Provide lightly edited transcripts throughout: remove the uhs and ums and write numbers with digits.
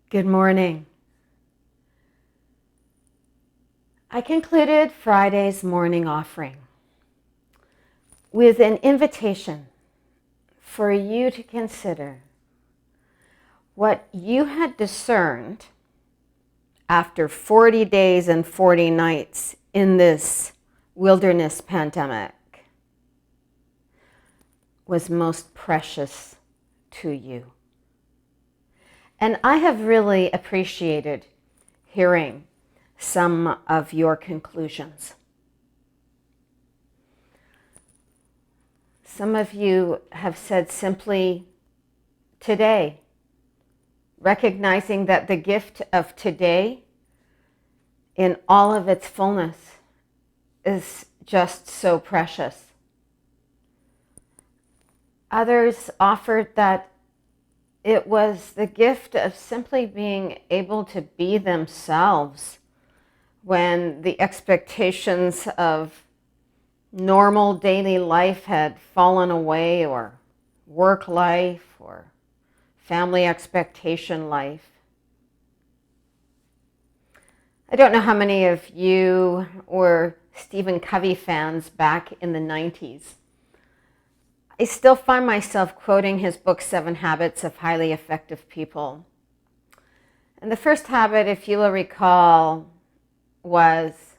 Good morning. I concluded Friday's morning offering with an invitation for you to consider what you had discerned after 40 days and 40 nights in this wilderness pandemic was most precious to you. And I have really appreciated hearing some of your conclusions. Some of you have said simply, today, recognizing that the gift of today in all of its fullness is just so precious. Others offered that it was the gift of simply being able to be themselves when the expectations of normal daily life had fallen away, or work life, or family expectation life. I don't know how many of you were Stephen Covey fans back in the 90s. I still find myself quoting his book, 7 Habits of Highly Effective People. And the first habit, if you will recall, was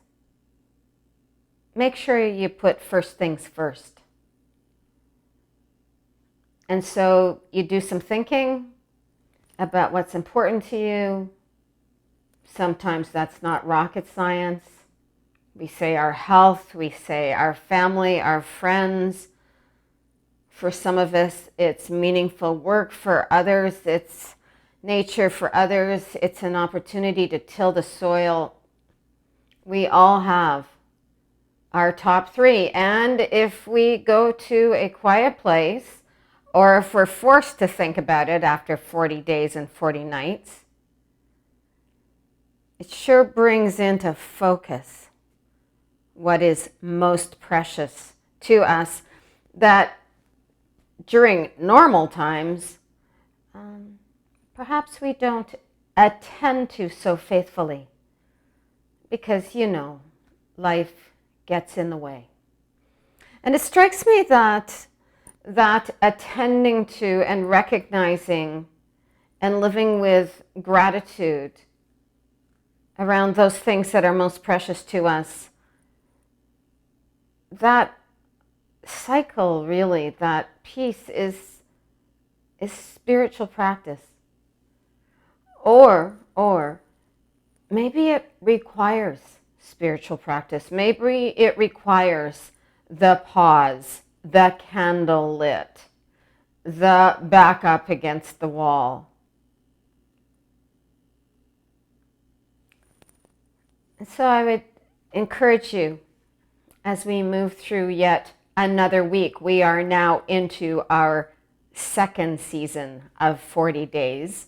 make sure you put first things first. And so you do some thinking about what's important to you. Sometimes that's not rocket science. We say our health, we say our family, our friends. For some of us, it's meaningful work. For others, it's nature. For others, it's an opportunity to till the soil. We all have our top 3. And if we go to a quiet place, or if we're forced to think about it after 40 days and 40 nights, it sure brings into focus what is most precious to us that during normal times, perhaps we don't attend to so faithfully because, life gets in the way. And it strikes me that attending to and recognizing and living with gratitude around those things that are most precious to us, that cycle, really, that peace is spiritual practice. Or maybe it requires spiritual practice. Maybe it requires the pause, the candle lit, the back up against the wall. And so I would encourage you, as we move through yet another week, we are now into our second season of 40 days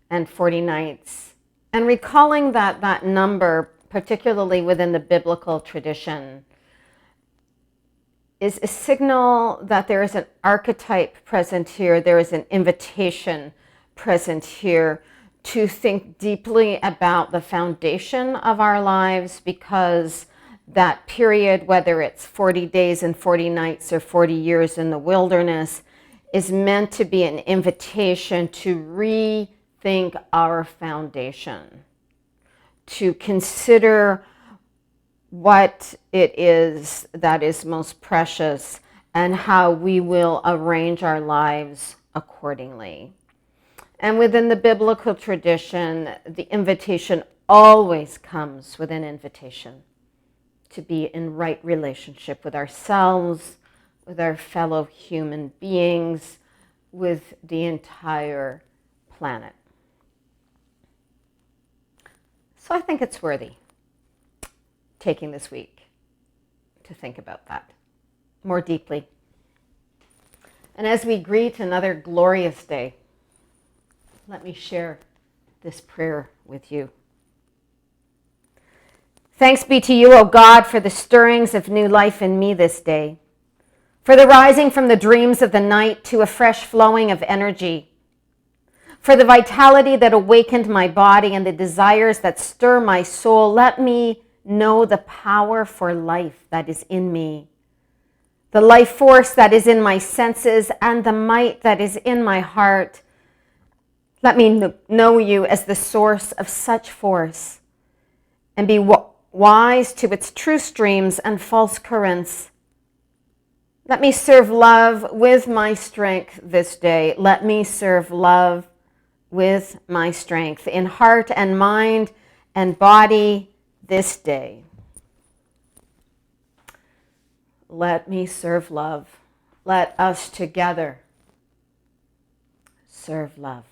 and 40 nights. And recalling that number, particularly within the biblical tradition, is a signal that there is an archetype present here, there is an invitation present here to think deeply about the foundation of our lives, because that period, whether it's 40 days and 40 nights or 40 years in the wilderness, is meant to be an invitation to rethink our foundation, to consider what it is that is most precious and how we will arrange our lives accordingly. And within the biblical tradition, the invitation always comes with an invitation to be in right relationship with ourselves, with our fellow human beings, with the entire planet. So I think it's worthy taking this week to think about that more deeply. And as we greet another glorious day, let me share this prayer with you. Thanks be to you, O God, for the stirrings of new life in me this day, for the rising from the dreams of the night to a fresh flowing of energy, For the vitality that awakened my body and the desires that stir my soul, let me know the power for life that is in me, the life force that is in my senses, and the might that is in my heart. Let me know you as the source of such force and be wise to its true streams and false currents. Let me serve love with my strength this day. Let me serve love with my strength in heart and mind and body this day. Let me serve love. Let us together serve love.